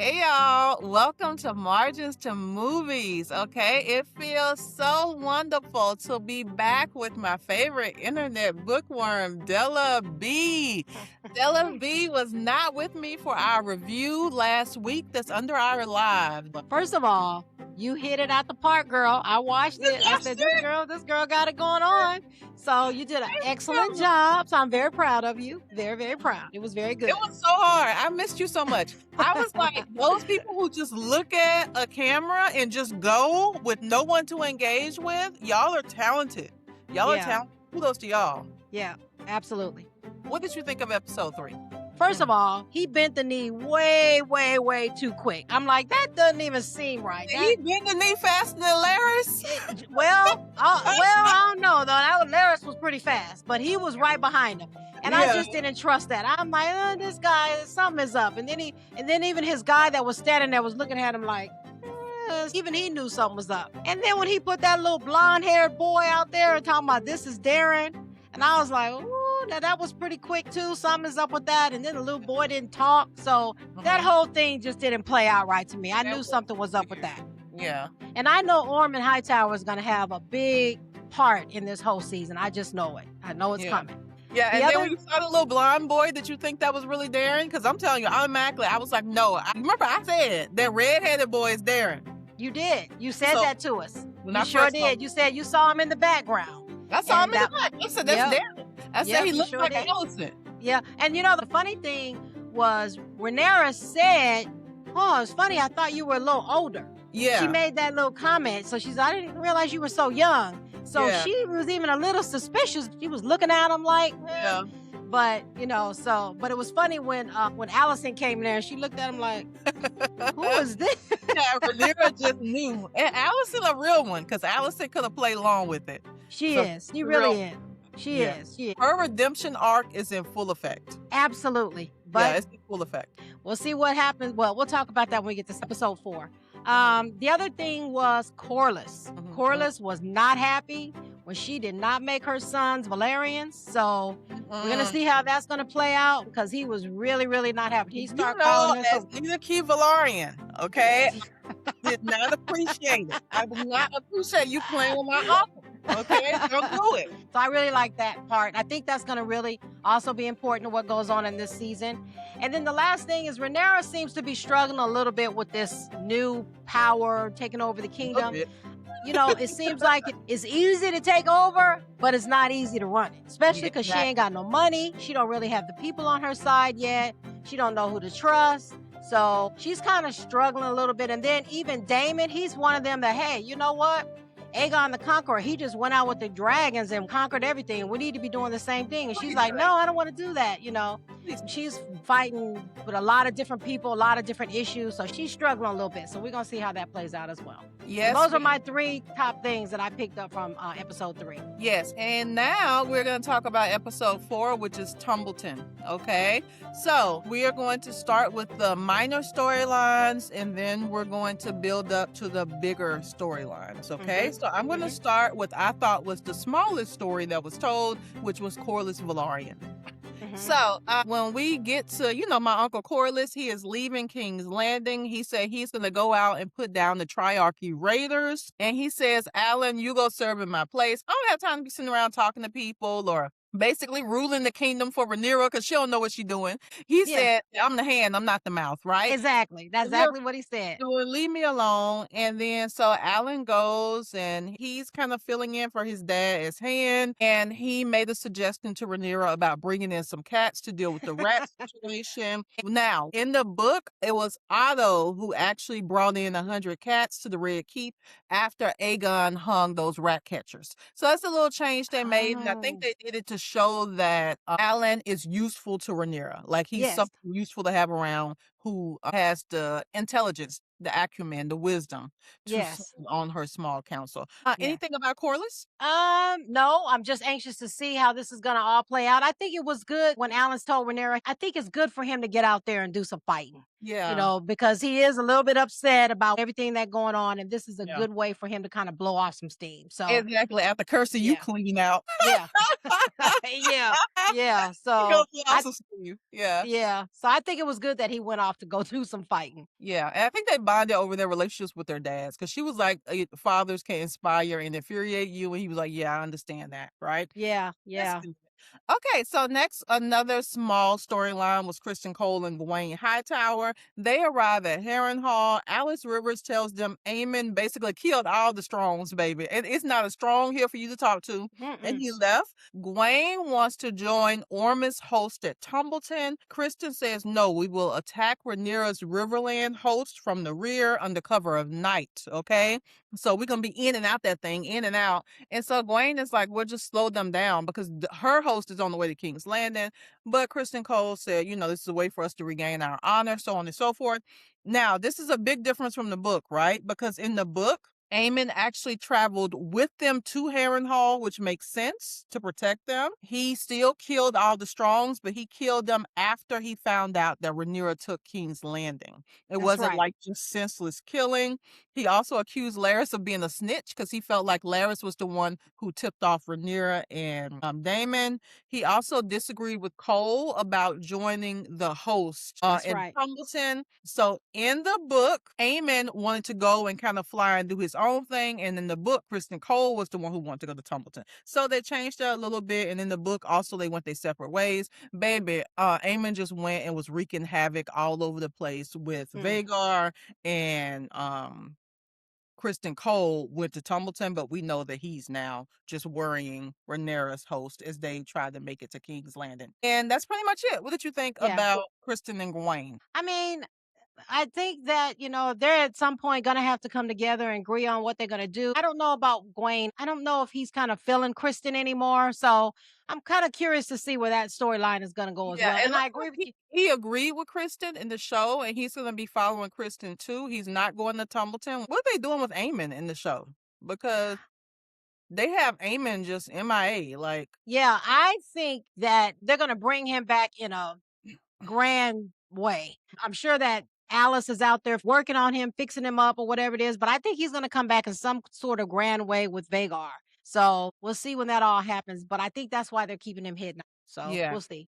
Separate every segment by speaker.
Speaker 1: Hey y'all, welcome to Margins to Movies. Okay, it feels so wonderful to be back with my favorite internet bookworm, Della B. Della B was not with me for our review last week that's under our live.
Speaker 2: First of all, you hit it out the park, girl. I watched it. I said, this girl got it going on. So you did an excellent job. So I'm very proud of you. Very, very proud. It was very good.
Speaker 1: It was so hard. I missed you so much. I was like, those people who just look at a camera and just go with no one to engage with, y'all are talented. Y'all are talented. Kudos to y'all.
Speaker 2: Yeah, absolutely.
Speaker 1: What did you think of episode 3?
Speaker 2: First of all, he bent the knee way, way, way too quick. I'm like, that doesn't even seem right.
Speaker 1: He bent the knee faster than Laris?
Speaker 2: Well, I don't know, though. Laris was pretty fast, but he was right behind him. And I just didn't trust that. I'm like, this guy, something is up. And then even his guy that was standing there was looking at him like, even he knew something was up. And then when he put that little blonde-haired boy out there and talking about this is Dareon, and I was like, ooh, now that was pretty quick too. Something is up with that. And then the little boy didn't talk. So that whole thing just didn't play out right to me. I knew something was up with that.
Speaker 1: Yeah.
Speaker 2: And I know Ormund Hightower is going to have a big part in this whole season. I just know it. I know it's coming.
Speaker 1: Yeah, and then when you saw the little blonde boy, did you think that was really Dareon? Because I'm telling you, automatically, I was like, no. Remember I said that redheaded boy is Dareon.
Speaker 2: You did. You said that to us.
Speaker 1: You
Speaker 2: sure did. You said you saw him in the background.
Speaker 1: I saw him in the back. I said, that's Dareon. I said he looked like an elephant.
Speaker 2: Yeah, and you know, the funny thing was Rhaenyra said, oh, it's funny, I thought you were a little older.
Speaker 1: Yeah.
Speaker 2: She made that little comment. So she said, I didn't realize you were so young. So she was even a little suspicious. She was looking at him like, But, you know, but it was funny when Allison came there and she looked at him like, who is this?
Speaker 1: Rhaenyra just knew. And Allison a real one, because Allison could have played along with it.
Speaker 2: She is. She really is. She is.
Speaker 1: Her redemption arc is in full effect.
Speaker 2: Absolutely. But
Speaker 1: it's in full effect.
Speaker 2: We'll see what happens. Well, we'll talk about that when we get to episode 4. The other thing was Corlys. Corlys was not happy when she did not make her sons Valerians. So we're going to see how that's going to play out, because he was really, really not happy. He started calling her
Speaker 1: Nita Key Valerian, okay? Did not appreciate it. I did not appreciate you playing with my uncle. Okay, don't do it.
Speaker 2: So I really like that part. I think that's going to really also be important to what goes on in this season. And then the last thing is Rhaenyra seems to be struggling a little bit with this new power taking over the kingdom. You know, it seems like it's easy to take over, but it's not easy to run it, especially because she ain't got no money. She don't really have the people on her side yet. She don't know who to trust. So she's kind of struggling a little bit. And then even Daemon, he's one of them that, hey, you know what? Aegon the Conqueror, he just went out with the dragons and conquered everything. We need to be doing the same thing. And she's like, no, I don't want to do that, you know. She's fighting with a lot of different people, a lot of different issues. So she's struggling a little bit. So we're going to see how that plays out as well.
Speaker 1: Yes.
Speaker 2: So those are my 3 top things that I picked up from episode 3.
Speaker 1: Yes. And now we're going to talk about episode 4, which is Tumbleton. Okay. So we are going to start with the minor storylines, and then we're going to build up to the bigger storylines. Okay. So I'm going to start with I thought was the smallest story that was told, which was Corlys Velaryon. So when we get to, my Uncle Corlys, he is leaving King's Landing. He said he's going to go out and put down the Triarchy Raiders. And he says, Alan, you go serve in my place. I don't have time to be sitting around talking to people or basically ruling the kingdom for Rhaenyra, because she don't know what she's doing. He said, I'm the hand, I'm not the mouth, right?
Speaker 2: Exactly. That's exactly what he said.
Speaker 1: Well, leave me alone. And then so Alan goes and he's kind of filling in for his dad as hand. And he made a suggestion to Rhaenyra about bringing in some cats to deal with the rat situation. Now, in the book, it was Otto who actually brought in 100 cats to the Red Keep after Aegon hung those rat catchers. So that's a little change they made. And I think they did it to show that Alan is useful to Rhaenyra. Like he's something useful to have around, who has the intelligence, the acumen, the wisdom to on her small council. Anything about Corlys?
Speaker 2: No, I'm just anxious to see how this is going to all play out. I think it was good when Alan's told Rhaenyra, I think it's good for him to get out there and do some fighting.
Speaker 1: Yeah.
Speaker 2: You know, because he is a little bit upset about everything that's going on, and this is a good way for him to kind of blow off some steam. So
Speaker 1: exactly, after cursing you clean out.
Speaker 2: Yeah. Yeah. So
Speaker 1: Yeah.
Speaker 2: So I think it was good that he went off off to go do some fighting.
Speaker 1: Yeah, and I think they bonded over their relationships with their dads because she was like, "Fathers can inspire and infuriate you," and he was like, "Yeah, I understand that, right?"
Speaker 2: Yeah,
Speaker 1: That's
Speaker 2: yeah,
Speaker 1: good. Okay, so next, another small storyline was Kristen Cole and Gawain Hightower. They arrive at Harrenhal. Alice Rivers tells them Aemon basically killed all the Strongs, baby, and it's not a Strong here for you to talk to. And
Speaker 2: mm-mm,
Speaker 1: he left. Gawain wants to join Ormond's host at Tumbleton. Kristen says, no, we will attack Rhaenyra's Riverland host from the rear under cover of night, okay? So we're going to be in and out that thing, in and out. And so Gawain is like, we'll just slow them down because her host is on the way to King's Landing. But Kristen Cole said, this is a way for us to regain our honor, so on and so forth. Now, this is a big difference from the book, right? Because in the book, Aemon actually traveled with them to Harrenhal, which makes sense to protect them. He still killed all the Strongs, but he killed them after he found out that Rhaenyra took King's Landing. It
Speaker 2: that's
Speaker 1: wasn't
Speaker 2: right.
Speaker 1: like just senseless killing. He also accused Larys of being a snitch because he felt like Larys was the one who tipped off Rhaenyra and Daemon. He also disagreed with Cole about joining the host
Speaker 2: That's
Speaker 1: in
Speaker 2: right.
Speaker 1: Tumbleton. So in the book, Aemon wanted to go and kind of fly and do his own thing. And in the book, Kristen Cole was the one who wanted to go to Tumbleton. So they changed that a little bit. And in the book, also, they went their separate ways. Baby, Aemon just went and was wreaking havoc all over the place with
Speaker 2: Mm.
Speaker 1: Vhagar and Kristen Cole went to Tumbleton, but we know that he's now just worrying Rhaenyra's host as they try to make it to King's Landing. And that's pretty much it. What did you think
Speaker 2: Yeah.
Speaker 1: about Kristen and Gawain?
Speaker 2: I mean, I think that, they're at some point gonna have to come together and agree on what they're gonna do. I don't know about Gwaine. I don't know if he's kind of feeling Kristen anymore. So I'm kind of curious to see where that storyline is gonna go as
Speaker 1: Yeah,
Speaker 2: well.
Speaker 1: it
Speaker 2: And I
Speaker 1: looks
Speaker 2: agree
Speaker 1: like
Speaker 2: with
Speaker 1: he,
Speaker 2: you.
Speaker 1: he agreed with Kristen in the show, and he's going to be following Kristen too. He's not going to Tumbleton. What are they doing with Aemon in the show? Because they have Aemon just MIA. Like,
Speaker 2: Yeah, I think that they're gonna bring him back in a grand way. I'm sure that Alice is out there working on him, fixing him up or whatever it is, but I think he's going to come back in some sort of grand way with Vagar. So we'll see when that all happens. But I think that's why they're keeping him hidden. So
Speaker 1: yeah.
Speaker 2: we'll see.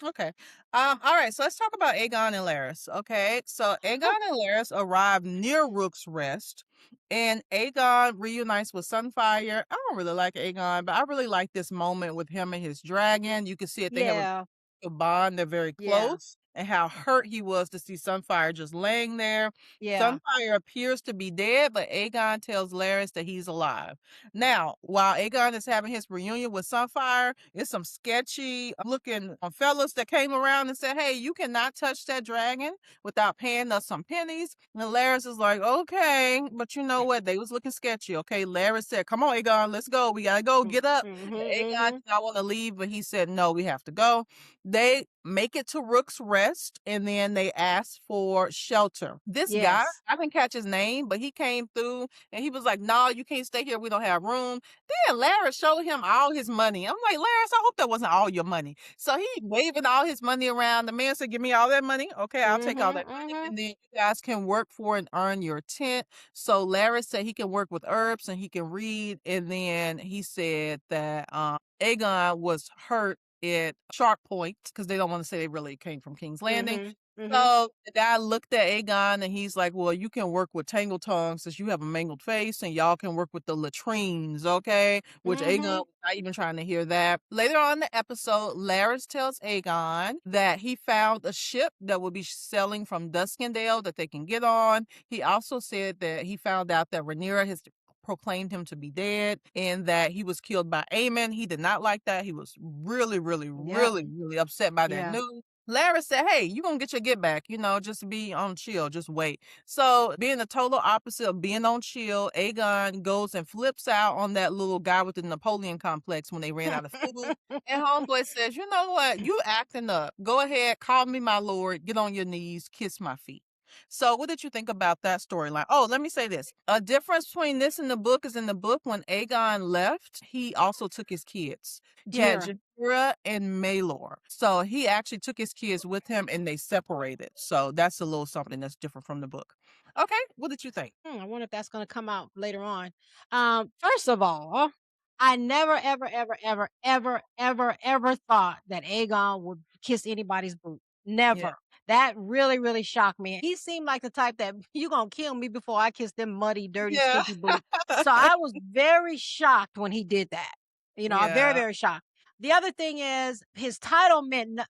Speaker 1: Okay. All right. So let's talk about Aegon and Larys. Okay. So Aegon and Larys arrive near Rook's Rest, and Aegon reunites with Sunfire. I don't really like Aegon, but I really like this moment with him and his dragon. You can see it. They have
Speaker 2: Yeah,
Speaker 1: a bond. They're very
Speaker 2: yeah,
Speaker 1: close, and how hurt he was to see Sunfire just laying there.
Speaker 2: yeah.
Speaker 1: Sunfire appears to be dead, but Aegon tells Larys that he's alive. Now, while Aegon is having his reunion with Sunfire, it's some sketchy looking fellas that came around and said, hey, you cannot touch that dragon without paying us some pennies. And Larys is like, okay, but you know what? They was looking sketchy. Okay, Larys said, come on, Aegon, let's go. We gotta go. Get up.
Speaker 2: Mm-hmm,
Speaker 1: Aegon
Speaker 2: mm-hmm.
Speaker 1: did not want to leave, but he said, no, we have to go. They make it to Rook's Rest, and then they ask for shelter. This guy,
Speaker 2: Yes.
Speaker 1: I didn't catch his name, but he came through and he was like, no, you can't stay here. We don't have room. Then Larry showed him all his money. I'm like, Larry, I hope that wasn't all your money. So he waving all his money around. The man said, give me all that money. Okay, I'll take all
Speaker 2: Mm-hmm,
Speaker 1: that money.
Speaker 2: mm-hmm.
Speaker 1: And then you guys can work for and earn your tent. So Larry said he can work with herbs and he can read. And then he said that Aegon was hurt at Sharp Point because they don't want to say they really came from King's Landing.
Speaker 2: Mm-hmm. Mm-hmm.
Speaker 1: So the guy looked at Aegon and he's like, well, you can work with Tangle Tongue since you have a mangled face, and y'all can work with the latrines, okay? Which Aegon
Speaker 2: Mm-hmm.
Speaker 1: was not even trying to hear that. Later on in the episode, Larys tells Aegon that he found a ship that will be sailing from Duskendale that they can get on. He also said that he found out that Rhaenyra has proclaimed him to be dead and that he was killed by Aemon. He did not like that. He was really, really,
Speaker 2: Yep.
Speaker 1: really, really upset by that
Speaker 2: Yeah.
Speaker 1: news. Larry said, hey, you gonna get your get back, just be on chill, just wait. So being the total opposite of being on chill, Aegon goes and flips out on that little guy with the Napoleon complex when they ran out of food. And Homeboy says, you know what? You acting up. Go ahead, call me my lord, get on your knees, kiss my feet. So what did you think about that storyline? Oh, let me say this. A difference between this and the book is in the book when Aegon left, he also took his kids. He had
Speaker 2: Jira.
Speaker 1: Rhaenyra and Maelor. So he actually took his kids with him and they separated. So that's a little something that's different from the book. Okay, what did you think?
Speaker 2: I wonder if that's gonna come out later on. First of all, I never, ever, ever, ever, ever, ever, ever thought that Aegon would kiss anybody's boot.
Speaker 1: Yeah.
Speaker 2: Never. That really, really shocked me. He seemed like the type that you gonna kill me before I kiss them muddy, dirty,
Speaker 1: Yeah.
Speaker 2: stinky boots. So I was very shocked when he did that. I'm very,
Speaker 1: Yeah.
Speaker 2: very shocked. The other thing is his title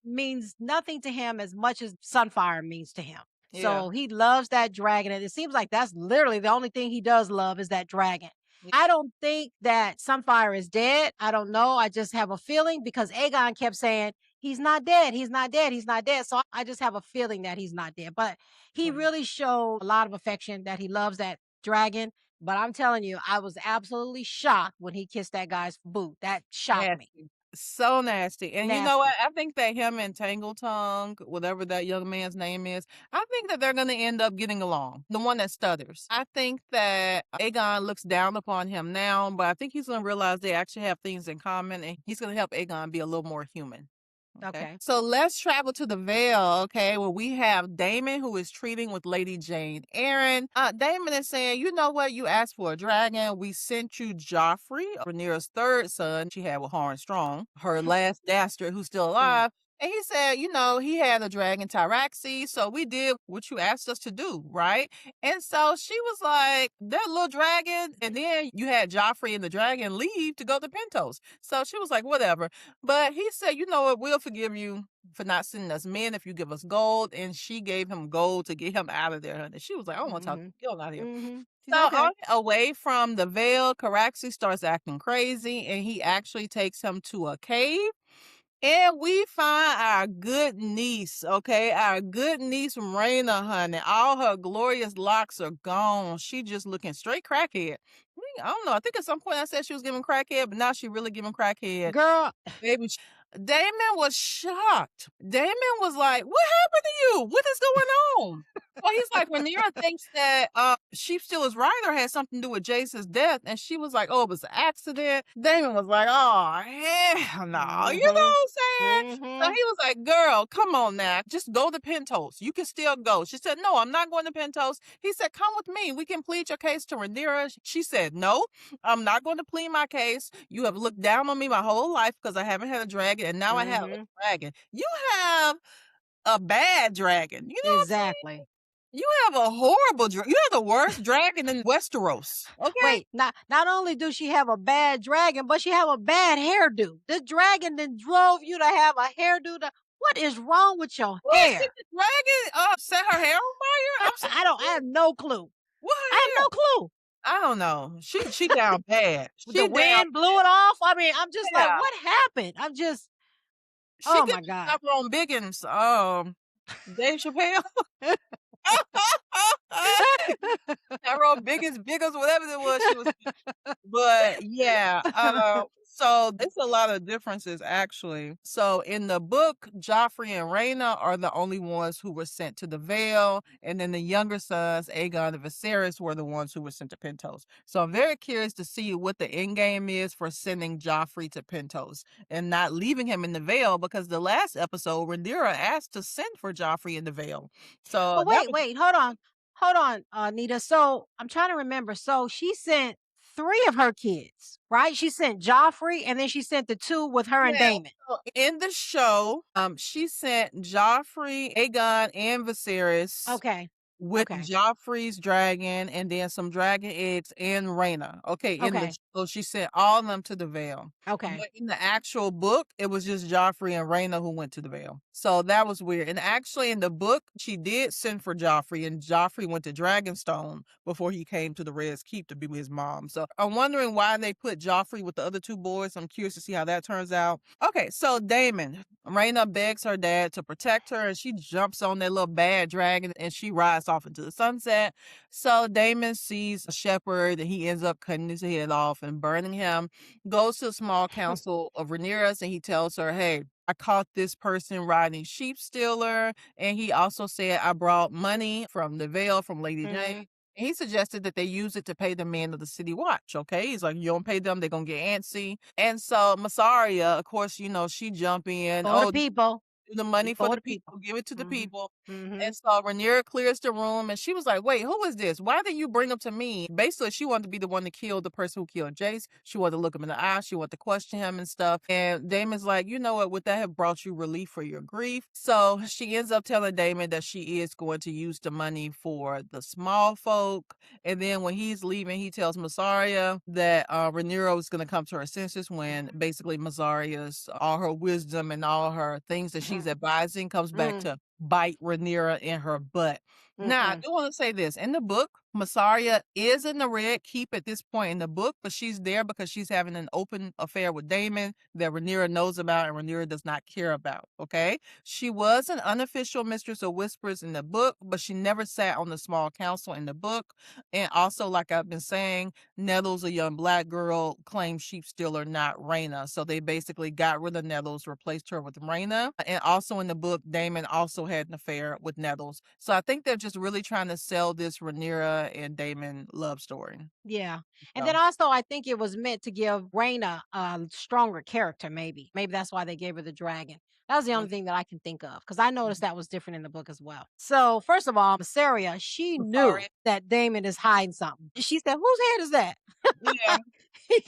Speaker 2: means nothing to him as much as Sunfire means to him.
Speaker 1: Yeah.
Speaker 2: So he loves that dragon, and it seems like that's literally the only thing he does love is that dragon.
Speaker 1: Yeah.
Speaker 2: I don't think that Sunfire is dead. I don't know. I just have a feeling because Aegon kept saying, he's not dead. He's not dead. He's not dead. So I just have a feeling that he's not dead. But he
Speaker 1: Right.
Speaker 2: really showed a lot of affection that he loves that dragon. But I'm telling you, I was absolutely shocked when he kissed that guy's boot. That shocked me.
Speaker 1: Nasty. So nasty. And you know what?
Speaker 2: Nasty.
Speaker 1: I think that him and Tongue, whatever that young man's name is, I think that they're going to end up getting along. The one that stutters. I think that Aegon looks down upon him now, but I think he's going to realize they actually have things in common and he's going to help Aegon be a little more human.
Speaker 2: Okay.
Speaker 1: So let's travel to the Vale, okay, where we have Daemon who is treating with Lady Jane Eyre. Daemon is saying, you know what? You asked for a dragon. We sent you Joffrey, Rhaenyra's third son. She had with Harren Strong, her last dastard who's still alive. And he said, he had a dragon, Tyraxi, so we did what you asked us to do, right? And so she was like, that little dragon, and then you had Joffrey and the dragon leave to go to Pentos. So she was like, whatever. But he said, you know what, we'll forgive you for not sending us men if you give us gold. And she gave him gold to get him out of there, honey. She was like, I don't want to talk to you. Get on out of here. So
Speaker 2: Okay.
Speaker 1: on away from the Vale, Caraxi starts acting crazy, and he actually takes him to a cave. And we find our good niece, okay? Our good niece Rhaenyra, honey. All her glorious locks are gone. She just looking straight crackhead. I don't know. I think at some point I said she was giving crackhead, but now she really giving crackhead.
Speaker 2: Girl.
Speaker 1: Baby, Damon was shocked. Damon was like, what happened to you? What is going on? Well, he's like, Rhaenyra thinks that Sheep Stealer's Rider had something to do with Jace's death. And she was like, oh, it was an accident. Damon was like, oh, hell no. You know what I'm saying? So he was like, girl, come on now. Just go to Pentos. You can still go. She said, no, I'm not going to Pentos. He said, come with me. We can plead your case to Rhaenyra. She said, no, I'm not going to plead my case. You have looked down on me my whole life because I haven't had a dragon. And now I have a dragon. You have a bad dragon. You know
Speaker 2: Exactly.
Speaker 1: what I'm saying? You have a horrible dragon. You have the worst dragon in Westeros. Okay.
Speaker 2: Wait, not only do she have a bad dragon, but she have a bad hairdo. The dragon then drove you to have a hairdo. What is wrong with your hair?
Speaker 1: Did the dragon set her hair on fire?
Speaker 2: I have no clue.
Speaker 1: What?
Speaker 2: I have no clue.
Speaker 1: I don't know. She down bad.
Speaker 2: The wind blew it off. I mean, I'm just like,
Speaker 1: Yeah.
Speaker 2: what happened? I'm just,
Speaker 1: She
Speaker 2: oh
Speaker 1: could
Speaker 2: my God.
Speaker 1: stop on Biggins. Dave Chappelle. Tyrone Biggins, whatever it was, she was. But yeah, so it's a lot of differences actually. So in the book, Joffrey and Rhaena are the only ones who were sent to the Vale, and then the younger sons, Aegon and Viserys, were the ones who were sent to Pentos. So I'm very curious to see what the end game is for sending Joffrey to Pentos and not leaving him in the Vale, because the last episode, Rhaenyra asked to send for Joffrey in the Vale. So
Speaker 2: But wait, hold on, Nita. So I'm trying to remember. So she sent 3 of her kids, right? She sent Joffrey, and then she sent the 2 with her and Daemon.
Speaker 1: So in the show, she sent Joffrey, Aegon, and Viserys.
Speaker 2: Okay.
Speaker 1: With Joffrey's dragon and then some dragon eggs and Rhaena. Okay. So she sent all of them to the Vale.
Speaker 2: Okay.
Speaker 1: But in the actual book, it was just Joffrey and Rhaena who went to the Vale. So that was weird. And actually in the book, she did send for Joffrey, and Joffrey went to Dragonstone before he came to the Red's Keep to be with his mom. So I'm wondering why they put Joffrey with the other 2 boys. I'm curious to see how that turns out. Okay, so Daemon. Rhaena begs her dad to protect her, and she jumps on that little bad dragon and she rides off into the sunset. So Daemon sees a shepherd and he ends up cutting his head off and burning him. Goes to a small council of Rhaenyra's and he tells her, hey, I caught this person riding Sheep Stealer. And he also said, I brought money from the Vale from Lady Jane. And he suggested that they use it to pay the men of the city watch. Okay. He's like, you don't pay them, they're going to get antsy. And so Massaria, of course, she jump in.
Speaker 2: For the people.
Speaker 1: do the money for
Speaker 2: For
Speaker 1: the
Speaker 2: the people.
Speaker 1: people, give it to the
Speaker 2: Mhm.
Speaker 1: people.
Speaker 2: Mhm.
Speaker 1: And so Rhaenyra clears the room and she was like, wait, who is this? Why did you bring him to me? Basically, she wanted to be the one to kill the person who killed Jace. She wanted to look him in the eye. She wanted to question him and stuff. And Damon's like, you know what? Would that have brought you relief for your grief? So she ends up telling Damon that she is going to use the money for the small folk. And then when he's leaving, he tells Massaria that Rhaenyra is going to come to her senses when basically Massaria's all her wisdom and all her things that she's advising comes back to bite Rhaenyra in her butt. Now, I do want to say this. In the book, Massaria is in the Red Keep at this point in the book, but she's there because she's having an open affair with Daemon that Rhaenyra knows about and Rhaenyra does not care about, okay? She was an unofficial mistress of whispers in the book, but she never sat on the small council in the book. And also, like I've been saying, Nettles, a young black girl, claims sheep stealer, not Rhaena. So they basically got rid of Nettles, replaced her with Rhaena. And also in the book, Daemon also had an affair with Nettles. So I think they're just really trying to sell this Rhaenyra and Daemon love story.
Speaker 2: Yeah. And then
Speaker 1: So,
Speaker 2: also, I think it was meant to give Raina a stronger character, maybe. Maybe that's why they gave her the dragon. That was the only thing that I can think of because I noticed that was different in the book as well. So, first of all, Massaria, she knew
Speaker 1: sorry.
Speaker 2: that Damon is hiding something. She said, whose head is that?
Speaker 1: Yeah.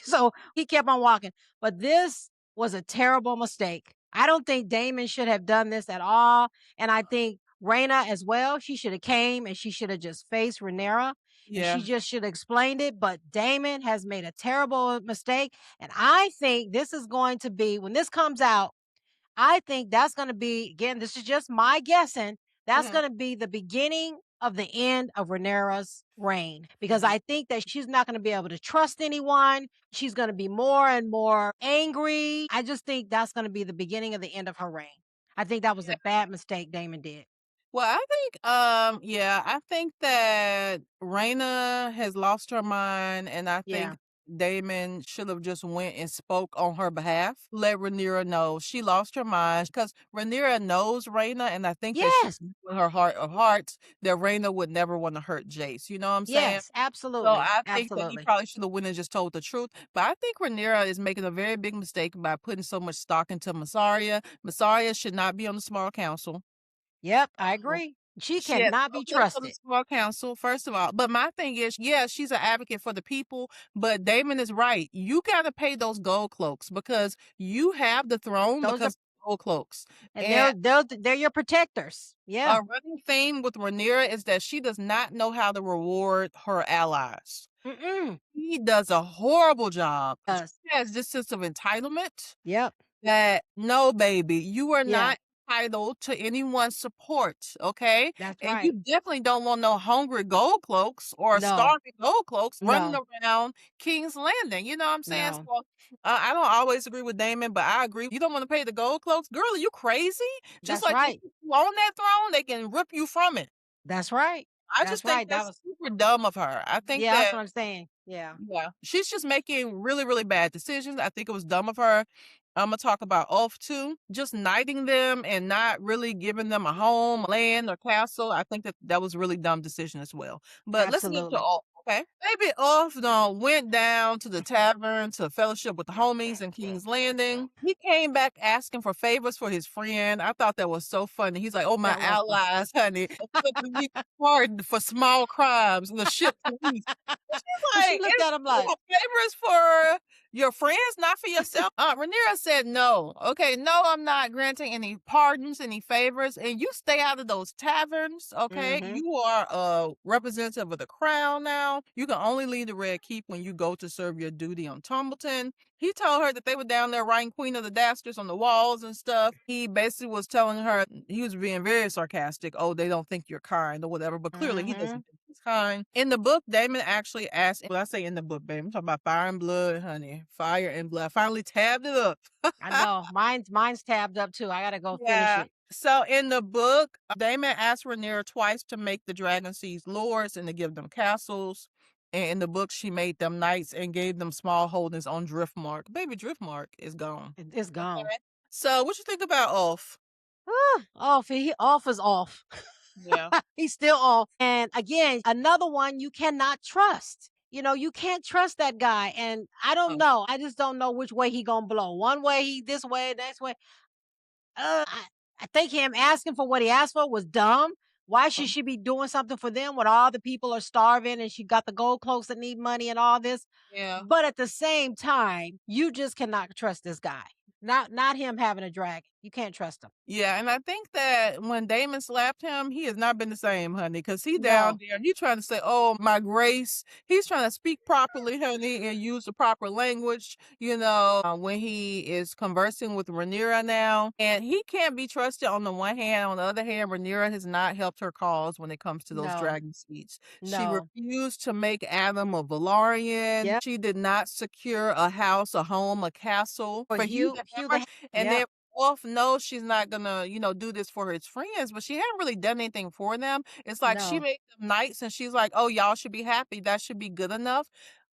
Speaker 2: So he kept on walking. But this was a terrible mistake. I don't think Damon should have done this at all. And I think Raina as well, she should have came and she should have just faced Rhaenyra and
Speaker 1: Yeah.
Speaker 2: she just should have explained it. But Damon has made a terrible mistake. And I think this is going to be, when this comes out, I think that's going to be, again, this is just my guessing, that's
Speaker 1: Mhm.
Speaker 2: going to be the beginning of the end of Rhaenyra's reign because
Speaker 1: Mhm.
Speaker 2: I think that she's not going to be able to trust anyone. She's going to be more and more angry. I just think that's going to be the beginning of the end of her reign. I think that was a bad mistake Damon did.
Speaker 1: Well, I think, yeah, I think that Raina has lost her mind, and I
Speaker 2: Yeah.
Speaker 1: think Damon should have just went and spoke on her behalf. Let Rhaenyra know she lost her mind because Rhaenyra knows Raina, and I think that she,
Speaker 2: Yes.
Speaker 1: in her heart of hearts, that Raina would never want to hurt Jace. You know what I'm saying?
Speaker 2: Yes.
Speaker 1: So
Speaker 2: Absolutely.
Speaker 1: I think that he
Speaker 2: Absolutely.
Speaker 1: probably should have went and just told the truth. But I think Rhaenyra is making a very big mistake by putting so much stock into Massaria. Massaria should not be on the small council.
Speaker 2: Yep. I agree. She
Speaker 1: She has
Speaker 2: cannot
Speaker 1: no
Speaker 2: be
Speaker 1: place on the
Speaker 2: trusted.
Speaker 1: small council, first of all. But my thing is, yeah, she's an advocate for the people, but Damon is right. You gotta pay those gold cloaks because you have the throne
Speaker 2: Those are,
Speaker 1: because of gold cloaks.
Speaker 2: and
Speaker 1: And
Speaker 2: they're your protectors. Yeah.
Speaker 1: a running theme with Rhaenyra is that she does not know how to reward her allies.
Speaker 2: Mm-mm.
Speaker 1: She does a horrible job. She
Speaker 2: Yes.
Speaker 1: has this sense of entitlement
Speaker 2: Yep.
Speaker 1: that no, baby, you are
Speaker 2: Yeah.
Speaker 1: not entitled to anyone's support, okay?
Speaker 2: That's
Speaker 1: And you
Speaker 2: right.
Speaker 1: definitely don't want no hungry gold cloaks or
Speaker 2: No.
Speaker 1: starving gold cloaks running
Speaker 2: No.
Speaker 1: around King's Landing. You know what I'm saying?
Speaker 2: No.
Speaker 1: So I don't always agree with Damon, but I agree. You don't want to pay the gold cloaks, girl. Are you crazy? Just
Speaker 2: That's
Speaker 1: like they
Speaker 2: right.
Speaker 1: put you on that throne, they can rip you from it.
Speaker 2: That's right.
Speaker 1: I just
Speaker 2: That's
Speaker 1: think
Speaker 2: right. That
Speaker 1: that's
Speaker 2: was,
Speaker 1: super dumb of her. I think
Speaker 2: yeah, that's
Speaker 1: that
Speaker 2: what I'm saying. Yeah.
Speaker 1: yeah, she's just making really, really bad decisions. I think it was dumb of her. I'm gonna talk about Ulf too. Just knighting them and not really giving them a home, land, or castle. I think that that was a really dumb decision as well. But let's get to
Speaker 2: Absolutely.
Speaker 1: Ulf. Okay, maybe Ulf went down to the tavern to fellowship with the homies in King's Landing. He came back asking for favors for his friend. I thought that was so funny. He's like, "Oh, my
Speaker 2: That was fun.
Speaker 1: allies, honey, we pardoned for small crimes and the ship police."
Speaker 2: And she
Speaker 1: Like,
Speaker 2: looked at him
Speaker 1: you
Speaker 2: like,
Speaker 1: want favors for your friends, not for yourself? Rhaenyra said no. Okay, no, I'm not granting any pardons, any favors, and you stay out of those taverns. Okay,
Speaker 2: mm-hmm.
Speaker 1: you are a representative of the crown now. You can only leave the Red Keep when you go to serve your duty on Tumbleton. He told her that they were down there writing Queen of the Dastards on the walls and stuff. He basically was telling her, he was being very sarcastic. Oh, they don't think you're kind or whatever, but clearly he
Speaker 2: Mm-hmm.
Speaker 1: doesn't think he's kind. In the book, Damon actually asked, well, I say in the book, baby, I'm talking about Fire and Blood, honey. Fire and Blood. I finally tabbed it up.
Speaker 2: I know. Mine's tabbed up too. I gotta go finish
Speaker 1: Yeah.
Speaker 2: it.
Speaker 1: So in the book, Damon asked Rhaenyra twice to make the Dragon Seas lords and to give them castles. And in the book, she made them knights and gave them small holdings on Driftmark. Baby, Driftmark is gone.
Speaker 2: It's gone.
Speaker 1: Okay. So what you think about Ulf?
Speaker 2: Off. He off is off.
Speaker 1: Yeah.
Speaker 2: He's still off. And again, another one you cannot trust. You can't trust that guy. And I don't
Speaker 1: Oh,
Speaker 2: know. I just don't know which way he gonna blow. One way he this way, next way. I think him asking for what he asked for was dumb. Why should she be doing something for them when all the people are starving and she got the gold cloaks that need money and all this?
Speaker 1: Yeah.
Speaker 2: But at the same time, you just cannot trust this guy. Not him having a dragon. You can't trust him.
Speaker 1: Yeah, and I think that when Damon slapped him, he has not been the same, honey, because he down
Speaker 2: No,
Speaker 1: there, he trying to say, "Oh, my grace." He's trying to speak properly, honey, and use the proper language, when he is conversing with Rhaenyra now. And he can't be trusted on the one hand. On the other hand, Rhaenyra has not helped her cause when it comes to those
Speaker 2: no,
Speaker 1: dragon speech. She
Speaker 2: no.
Speaker 1: refused to make Adam a Valarian.
Speaker 2: Yep.
Speaker 1: She did not secure a house, a home, a castle
Speaker 2: For
Speaker 1: for Hugh
Speaker 2: Hugh,
Speaker 1: to
Speaker 2: Hugh
Speaker 1: ever.
Speaker 2: the
Speaker 1: And
Speaker 2: Yep.
Speaker 1: then Wolf knows she's not gonna, do this for his friends, but she hadn't really done anything for them. It's like she
Speaker 2: No.
Speaker 1: made them knights and she's like, oh, y'all should be happy. That should be good enough.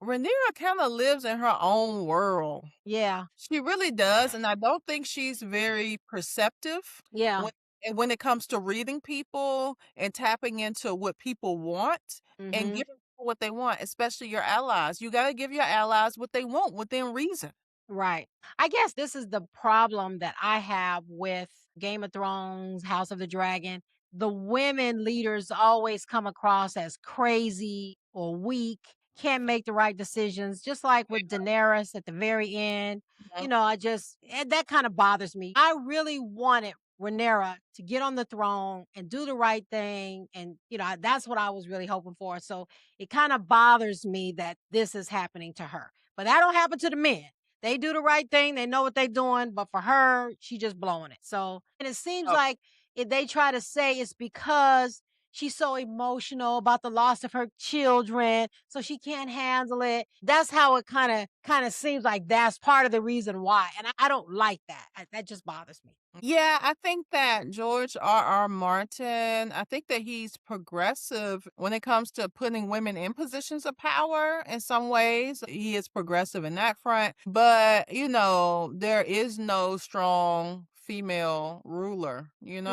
Speaker 1: Rhaenyra kind of lives in her own world.
Speaker 2: Yeah.
Speaker 1: She really does. And I don't think she's very perceptive
Speaker 2: Yeah.
Speaker 1: when, when it comes to reading people and tapping into what people want and
Speaker 2: Mhm.
Speaker 1: giving people what they want, especially your allies. You got to give your allies what they want within reason.
Speaker 2: Right. I guess this is the problem that I have with Game of Thrones, House of the Dragon. The women leaders always come across as crazy or weak, can't make the right decisions, just like with Daenerys at the very end. That kind of bothers me. I really wanted Rhaenyra to get on the throne and do the right thing. And, that's what I was really hoping for. So it kind of bothers me that this is happening to her. But that don't happen to the men. They do the right thing. They know what they're doing. But for her, she just blowing it. So, and it seems
Speaker 1: Oh,
Speaker 2: like if they try to say it's because she's so emotional about the loss of her children, so she can't handle it. That's how it kind of seems like that's part of the reason why. And I don't like that. That just bothers me.
Speaker 1: yeah, I think that George R. Martin, I think that he's progressive when it comes to putting women in positions of power in some ways. He is progressive in that front. But, there is no strong female ruler.
Speaker 2: Mm-mm,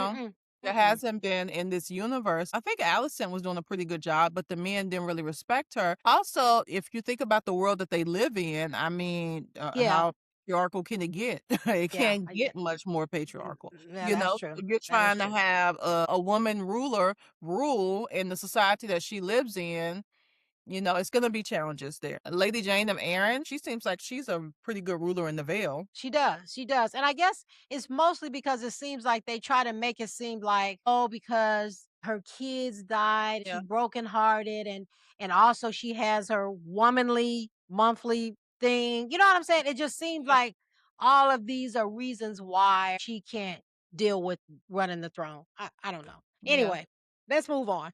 Speaker 1: There
Speaker 2: mm-mm.
Speaker 1: hasn't been in this universe. I think Allison was doing a pretty good job, but the men didn't really respect her. Also, if you think about the world that they live in, I mean,
Speaker 2: Yeah,
Speaker 1: how patriarchal can it get? It
Speaker 2: yeah,
Speaker 1: can't get much more patriarchal.
Speaker 2: yeah. That's
Speaker 1: If
Speaker 2: true.
Speaker 1: you're
Speaker 2: That is
Speaker 1: trying to
Speaker 2: true.
Speaker 1: have a woman ruler rule in the society that she lives in, it's going to be challenges there. Lady Jane of Aaron, she seems like she's a pretty good ruler in the Vale.
Speaker 2: She does. She does. And I guess it's mostly because it seems like they try to make it seem like, oh, because her kids died,
Speaker 1: Yeah.
Speaker 2: she's brokenhearted, and also she has her womanly monthly thing. You know what I'm saying? It just seems
Speaker 1: Yeah.
Speaker 2: like all of these are reasons why she can't deal with running the throne. I don't know.
Speaker 1: Yeah.
Speaker 2: Anyway, let's move on.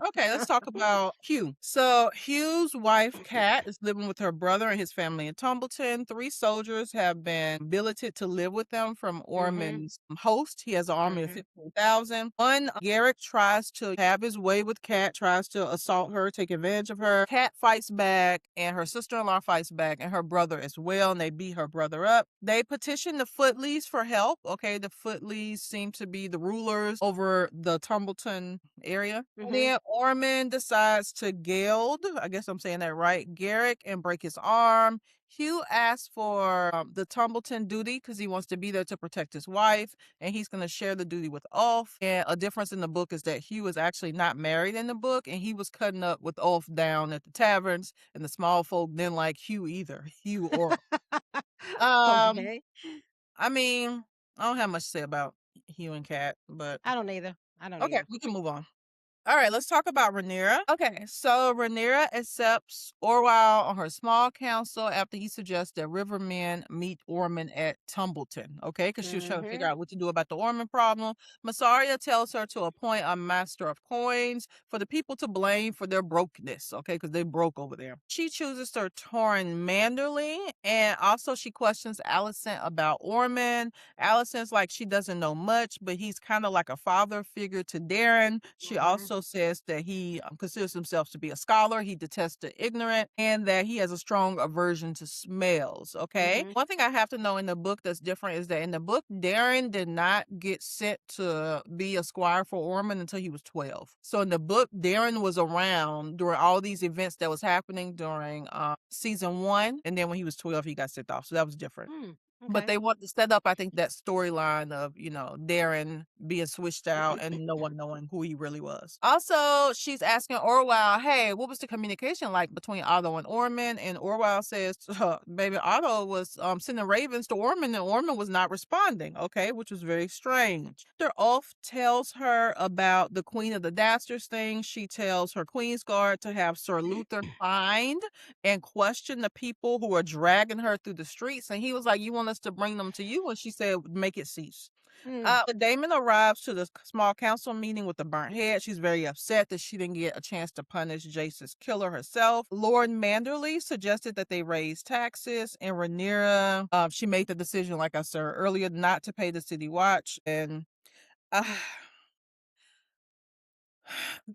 Speaker 1: Okay, let's talk about Hugh. So Hugh's wife, Kat, is living with her brother and his family in Tumbleton. 3 soldiers have been billeted to live with them from
Speaker 2: Hmm.
Speaker 1: Ormond's host. He has an army of
Speaker 2: Hmm.
Speaker 1: 15,000. One, Garrick tries to have his way with Kat, tries to assault her, take advantage of her. Kat fights back, and her sister-in-law fights back, and her brother as well, and they beat her brother up. They petition the Footleys for help. Okay, the Footleys seem to be the rulers over the Tumbleton area. And
Speaker 2: Hmm.
Speaker 1: then Ormond decides to geld, I guess I'm saying that right, Garrick and break his arm. Hugh asks for the Tumbleton duty because he wants to be there to protect his wife, and he's going to share the duty with Ulf. And a difference in the book is that Hugh is actually not married in the book, and he was cutting up with Ulf down at the taverns, and the small folk didn't like Hugh either, Hugh or um.
Speaker 2: Okay.
Speaker 1: I mean, I don't have much to say about Hugh and Cat, but
Speaker 2: I don't either. I don't
Speaker 1: okay,
Speaker 2: either.
Speaker 1: we can move on. All right, let's talk about Rhaenyra. Okay, so Rhaenyra accepts Orwell on her small council after he suggests that Rivermen meet Ormond at Tumbleton, okay, because she was trying to figure
Speaker 2: Hmm.
Speaker 1: out what to do about the Ormond problem. Massaria tells her to appoint a master of coins for the people to blame for their brokenness, okay, because they broke over there. She chooses to turn Manderly, and also she questions Alicent about Ormond. Allison's like she doesn't know much, but he's kind of like a father figure to Darren. She
Speaker 2: Hmm.
Speaker 1: also says that he considers himself to be a scholar. He detests the ignorant and that he has a strong aversion to smells. Okay.
Speaker 2: Hmm.
Speaker 1: One thing I have to know in the book that's different is that in the book, Darren did not get sent to be a squire for Ormond until he was 12. So in the book, Darren was around during all these events that was happening during season 1. And then when he was 12, he got sent off. So that was different. But
Speaker 2: Okay.
Speaker 1: they want to set up, I think, that storyline of, Darren being switched out and no one knowing who he really was. Also, she's asking Orwell, hey, what was the communication like between Otto and Ormond? And Orwell says, baby, Otto was sending ravens to Ormond and Ormond was not responding, okay, which was very strange. After Ulf tells her about the Queen of the Dastards thing, she tells her Queen's Guard to have Sir Luther find and question the people who are dragging her through the streets. And he was like, you want us to bring them to you? And she said, make it cease. Daemon arrives to the small council meeting with a burnt head. She's very upset that she didn't get a chance to punish Jace's killer herself. Lord Manderley suggested that they raise taxes, and Rhaenyra, she made the decision, like I said earlier, not to pay the city watch. And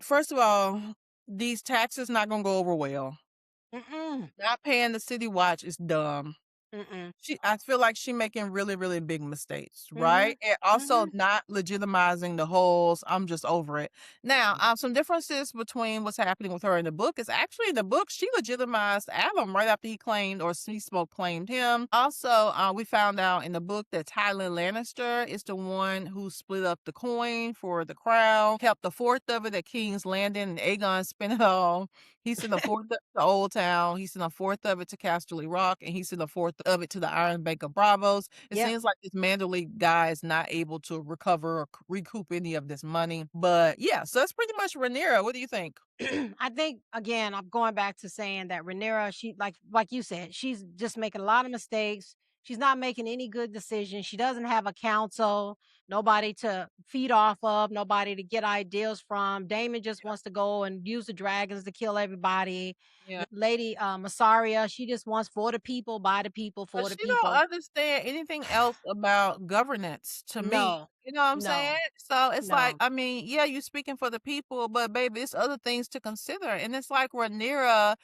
Speaker 1: first of all, these taxes not gonna go over well. Not paying the city watch is dumb. I feel like she making really, really big mistakes, right? And also not legitimizing the holes. I'm just over it. Now, some differences between what's happening with her in the book is actually in the book, she legitimized Adam right after he claimed, or Sea Smoke claimed him. Also, we found out in the book that Tywin Lannister is the one who split up the coin for the crown, kept the fourth of it at King's Landing, and Aegon spent it all. He sent a fourth of it to Old Town. He sent a fourth of it to Casterly Rock, and he sent a fourth of it to the Iron Bank of Bravos. It
Speaker 2: Yep.
Speaker 1: seems like this Manderley guy is not able to recover or recoup any of this money. But yeah, so that's pretty much Rhaenyra. What do you think?
Speaker 2: I think again, I'm going back to saying that Rhaenyra, she like you said, she's just making a lot of mistakes. She's not making any good decisions. She doesn't have a council, nobody to feed off of, nobody to get ideas from. Damon just wants to go and use the dragons to kill everybody.
Speaker 1: Yeah.
Speaker 2: Lady Massaria, she just wants for the people, by the people,
Speaker 1: But
Speaker 2: for the
Speaker 1: she don't
Speaker 2: people.
Speaker 1: understand anything else about governance to me.
Speaker 2: No,
Speaker 1: You know what I'm saying?
Speaker 2: no,
Speaker 1: So it's like,
Speaker 2: no.
Speaker 1: I mean, yeah, you speaking for the people, but baby, it's other things to consider. And it's like Rhaenyra,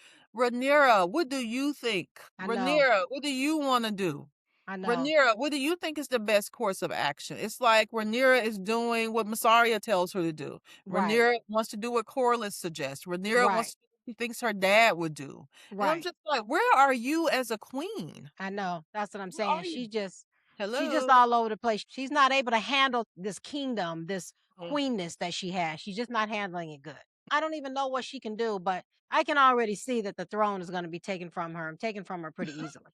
Speaker 1: what do you think?
Speaker 2: I know,
Speaker 1: Rhaenyra, what do you want to do?
Speaker 2: I know.
Speaker 1: Rhaenyra, what do you think is the best course of action? It's like Rhaenyra is doing what Massaria tells her to do.
Speaker 2: Right,
Speaker 1: Rhaenyra wants to do what Corlys suggests. Rhaenyra wants
Speaker 2: right,
Speaker 1: to do what she thinks her dad would do. And I'm
Speaker 2: right.
Speaker 1: just like, where are you as a queen?
Speaker 2: I know. That's what I'm
Speaker 1: Where
Speaker 2: saying.
Speaker 1: are you?
Speaker 2: She's just
Speaker 1: Hello?
Speaker 2: all over the place. She's not able to handle this kingdom, this
Speaker 1: Mm.
Speaker 2: queenness that she has. She's just not handling it good. I don't even know what she can do, but I can already see that the throne is going to be taken from her. Taken from her pretty easily.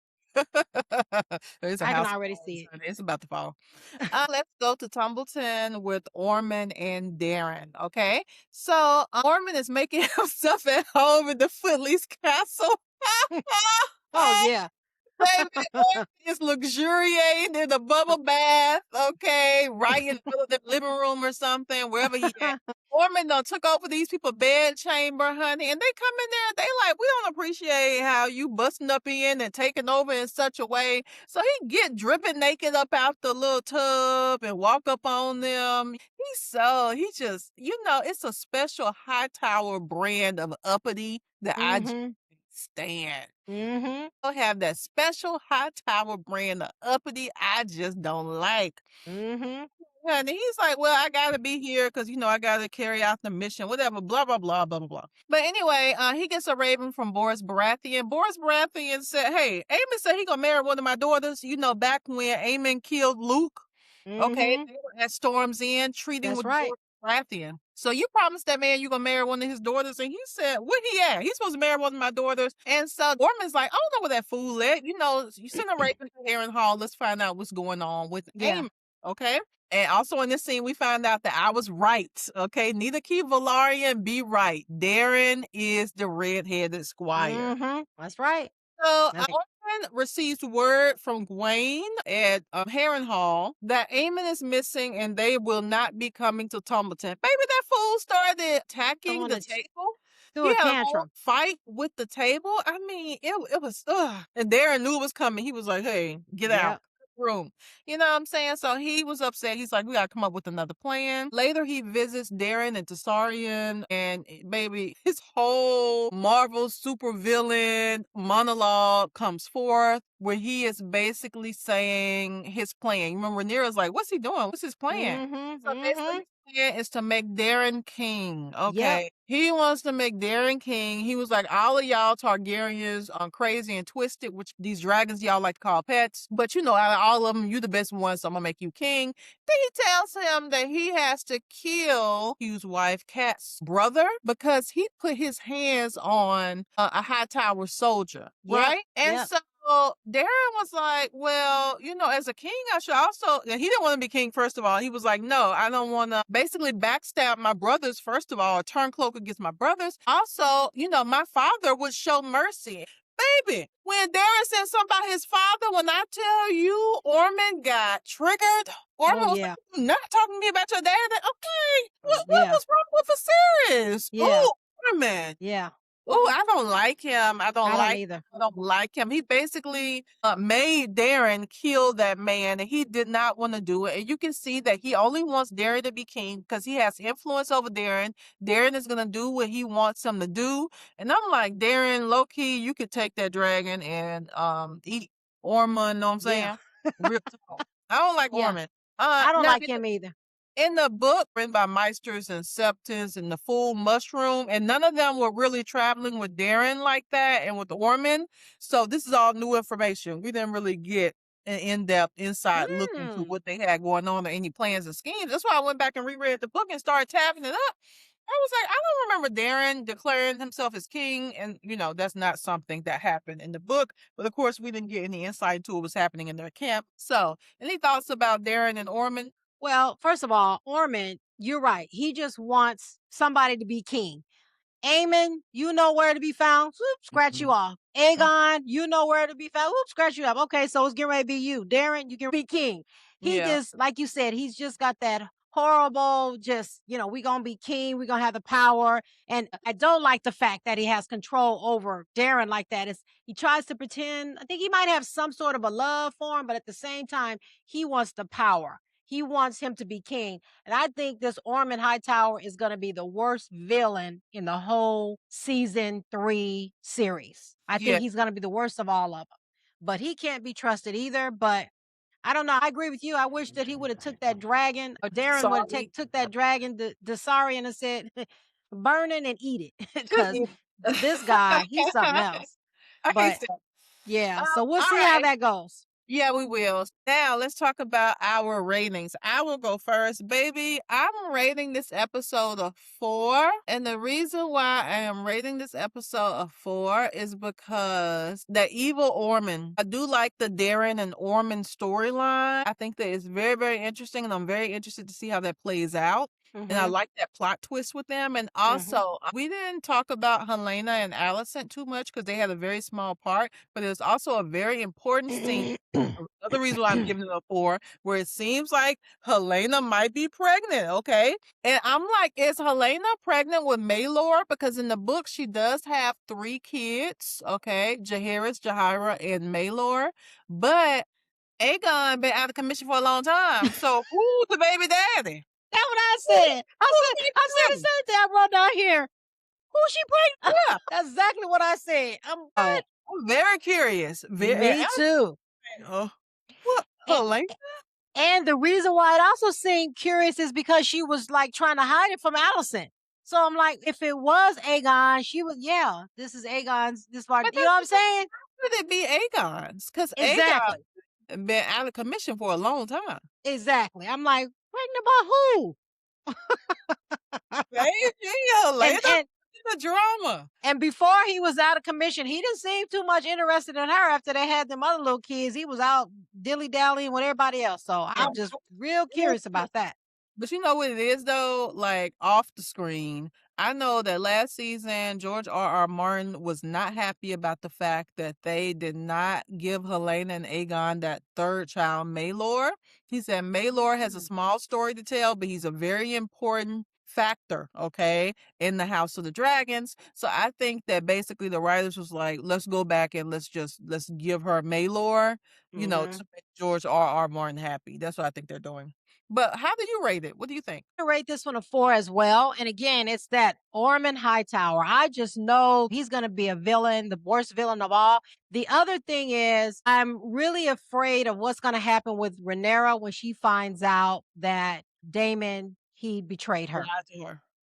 Speaker 1: There's a
Speaker 2: I can
Speaker 1: house of
Speaker 2: already
Speaker 1: cards,
Speaker 2: see
Speaker 1: honey. It's about to fall. Let's go to Tumbleton with Ormond and Darren. Okay, so Ormond is making himself at home in the Footleys Castle.
Speaker 2: it. Oh yeah.
Speaker 1: Baby, Ormond is luxuriating in a bubble bath, okay, right in the middle of the living room or something, wherever he at. Ormond done took over these people's bed chamber, honey, and they come in there, they like, we don't appreciate how you busting up in and taking over in such a way. So he get dripping naked up out the little tub and walk up on them. He just, it's a special high tower brand of uppity that I just
Speaker 2: mm-hmm.
Speaker 1: can't stand.
Speaker 2: Mm-hmm.
Speaker 1: Have that special high tower brand of uppity I just don't like.
Speaker 2: Mm-hmm.
Speaker 1: And he's like, well, I gotta be here because I gotta carry out the mission, whatever, blah blah blah blah blah blah. But anyway, he gets a raven from Boris Baratheon. Boris Baratheon said, hey, Aemon said he gonna marry one of my daughters. Back when Aemon killed Luke. Okay,
Speaker 2: Mm-hmm.
Speaker 1: they were at Storm's End treating
Speaker 2: That's
Speaker 1: with
Speaker 2: right.
Speaker 1: George Baratheon. So you promised that man you gonna marry one of his daughters, and he said, "Where he at? He's supposed to marry one of my daughters." And so Ormond's like, "I don't know where that fool at. You send a raven to Harrenhal. Let's find out what's going on with
Speaker 2: Yeah.
Speaker 1: Aemon." Okay. And also in this scene, we find out that I was right. Okay, neither Keith Valarian be right. Darren is the red-headed squire.
Speaker 2: Mm-hmm. That's right.
Speaker 1: So,
Speaker 2: That's right.
Speaker 1: Ormond receives word from Gwaine at Harrenhal that Aemon is missing and they will not be coming to Tumbleton. Baby, that fool started attacking
Speaker 2: Throwing
Speaker 1: the
Speaker 2: a
Speaker 1: table.
Speaker 2: threw
Speaker 1: He
Speaker 2: a
Speaker 1: had a whole
Speaker 2: tantrum.
Speaker 1: fight with the table. I mean, it was, ugh. And Darren knew it was coming. He was like, hey, get out.
Speaker 2: Yep.
Speaker 1: Room. You know what I'm saying? So he was upset. He's like, we gotta come up with another plan. Later, he visits Darren and Tessarion, and baby, his whole Marvel supervillain monologue comes forth where he is basically saying his plan. Remember, Rhaenyra's like, what's he doing? What's his plan?
Speaker 2: Mm-hmm.
Speaker 1: So basically,
Speaker 2: Mm-hmm.
Speaker 1: his plan is to make Darren king.
Speaker 2: Yep.
Speaker 1: Okay. He wants to make Daeron king. He was like, all of y'all Targaryens are crazy and twisted, which these dragons y'all like to call pets. But out of all of them, you the best one, so I'm gonna make you king. Then he tells him that he has to kill Hugh's wife, Kat's brother, because he put his hands on a high tower soldier, right? And so Daeron was like, well, as a king, I should also. And he didn't want to be king, first of all. He was like, no, I don't want to basically backstab my brothers, first of all, or turn cloak against my brothers. Also, my father would show mercy. Baby, when Daeron said something about his father, when I tell you Ormond got triggered, Ormond was like, you're not talking to me about your dad? Okay, what was wrong with Viserys? Oh, Ormond.
Speaker 2: Yeah.
Speaker 1: Oh, I don't like him. I don't
Speaker 2: either.
Speaker 1: I don't like him. He basically made Daeron kill that man, and he did not want to do it. And you can see that he only wants Daeron to be king because he has influence over Daeron. Daeron is gonna do what he wants him to do. And I'm like, Daeron, low key, you could take that dragon and eat Ormond. Know what I'm saying? Real talk. I don't like Ormond.
Speaker 2: I don't like him either.
Speaker 1: In the book written by Meisters and Septons and the Full Mushroom, and none of them were really traveling with Daeron like that and with Ormond. So this is all new information. We didn't really get an in-depth inside look into what they had going on or any plans and schemes. That's why I went back and reread the book and started tapping it up. I was like, I don't remember Daeron declaring himself as king, and that's not something that happened in the book. But of course, we didn't get any insight into what was happening in their camp. So, any thoughts about Daeron and Ormond?
Speaker 2: Well, first of all, Ormond, you're right. He just wants somebody to be king. Aemon, you know where to be found. Whoop, scratch you off. Aegon, you know where to be found. Whoop, scratch you off. Okay, so it's getting ready to be you. Daeron, you can be king. He just, like you said, he's just got that horrible, just, we going to be king. We're going to have the power. And I don't like the fact that he has control over Daeron like that. He tries to pretend, I think he might have some sort of a love for him, but at the same time, he wants the power. He wants him to be king. And I think this Ormond Hightower is going to be the worst villain in the whole season 3 series. I think he's going to be the worst of all of them. But he can't be trusted either. But I don't know. I agree with you. I wish that he would have took that dragon, or Daeron would have took that dragon, the Dasarian, and said, burn it and eat it. Because this guy, he's something else. But yeah, so we'll see how that goes.
Speaker 1: Yeah, we will. Now, let's talk about our ratings. I will go first. Baby, I'm rating this episode a 4. And the reason why I am rating this episode a 4 is because the evil Ormond. I do like the Daeron and Ormond storyline. I think that it's very, very interesting, and I'm very interested to see how that plays out. And I like that plot twist with them. And also, we didn't talk about Helena and Alicent too much because they had a very small part, but there's also a very important scene. Another reason why I'm giving it a 4, where it seems like Helena might be pregnant, okay? And I'm like, is Helena pregnant with Maelor? Because in the book, she does have 3 kids, okay? Jaehaerys, Jaehaira, and Maelor. But Aegon been out of commission for a long time. So who's the baby daddy?
Speaker 2: That's what I said. I said the same thing. I wrote down here. Who she pregnant? Yeah. That's exactly what I said.
Speaker 1: I'm very curious.
Speaker 2: Me too.
Speaker 1: What? Helena?
Speaker 2: And the reason why it also seemed curious is because she was like trying to hide it from Alicent. So I'm like, if it was Aegon, she was, this is Aegon's, this part. You know what I'm saying?
Speaker 1: How could it be Aegon's? Because
Speaker 2: exactly.
Speaker 1: Aegon been out of commission for a long time.
Speaker 2: Exactly. I'm like, pregnant by who?
Speaker 1: Helena. The drama.
Speaker 2: And before he was out of commission, he didn't seem too much interested in her after they had them other little kids. He was out dilly-dallying with everybody else. So I'm just real curious about that.
Speaker 1: But you know what it is, though? Like, off the screen, I know that last season, George R.R. Martin was not happy about the fact that they did not give Helena and Aegon that 3rd child, Maelor. He said Maelor has a small story to tell, but he's a very important factor, okay, in the House of the Dragons. So I think that basically the writers was like, let's go back and let's give her Maelor, to make George R.R. Martin happy. That's what I think they're doing. But how do you rate it? What do you think?
Speaker 2: I rate this one a 4 as well. And again, it's that Ormond Hightower. I just know he's going to be a villain, the worst villain of all. The other thing is, I'm really afraid of what's going to happen with Rhaenyra when she finds out that Daemon, he betrayed her.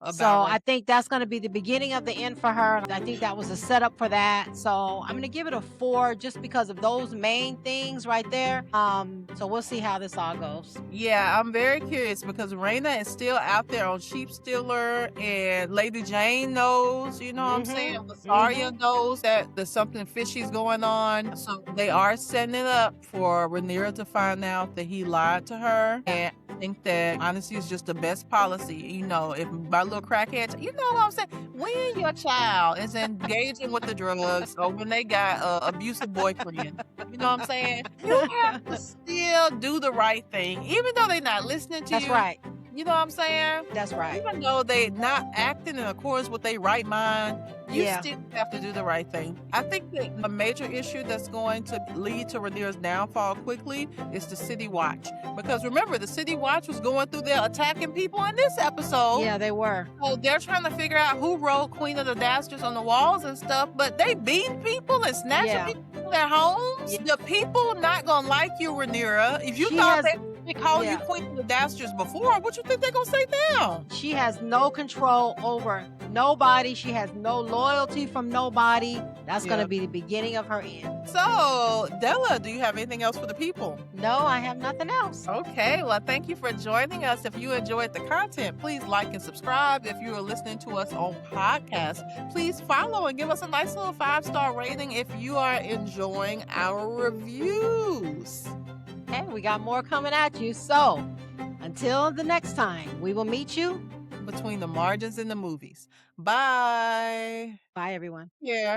Speaker 2: So
Speaker 1: about
Speaker 2: I think that's going to be the beginning of the end for her. I think that was a setup for that. So I'm going to give it a 4 just because of those main things right there. So we'll see how this all goes.
Speaker 1: Yeah, I'm very curious because Raina is still out there on Sheep Stealer, and Lady Jane knows, you know what I'm saying? Lasaria knows that there's something fishy's going on. So they are setting it up for Rhaenyra to find out that he lied to her. And I think that honesty is just the best policy. You know, if my little crackhead, you know what I'm saying? When your child is engaging with the drugs or when they got a abusive boyfriend, you know what I'm saying? You have to still do the right thing, even though they're not listening to you.
Speaker 2: That's right.
Speaker 1: You know what I'm saying?
Speaker 2: That's right.
Speaker 1: Even though they not acting in accordance with their right mind, you
Speaker 2: Yeah.
Speaker 1: still have to do the right thing. I think that a major issue that's going to lead to Rhaenyra's downfall quickly is the City Watch. Because remember, the City Watch was going through there attacking people in this episode.
Speaker 2: Yeah, they were.
Speaker 1: So they're trying to figure out who wrote Queen of the Dastards on the walls and stuff, but they beating people and snatching
Speaker 2: Yeah.
Speaker 1: people from their homes.
Speaker 2: Yeah.
Speaker 1: The people not gonna like you, Rhaenyra. If you
Speaker 2: She
Speaker 1: thought
Speaker 2: has-
Speaker 1: they called you
Speaker 2: Yeah.
Speaker 1: Queen of the Dastards before, what you think they're gonna say now?
Speaker 2: She has no control over nobody. She has no loyalty from nobody. That's going
Speaker 1: Yeah.
Speaker 2: to be the beginning of her end.
Speaker 1: So, Della, do you have anything else for the people?
Speaker 2: No, I have nothing else.
Speaker 1: Okay, well, thank you for joining us. If you enjoyed the content, please like and subscribe. If you are listening to us on podcast, please follow and give us a nice little 5-star rating if you are enjoying our reviews.
Speaker 2: Okay, we got more coming at you. So until the next time, we will meet you.
Speaker 1: Between the margins and the movies. Bye.
Speaker 2: Bye, everyone.
Speaker 1: Yeah.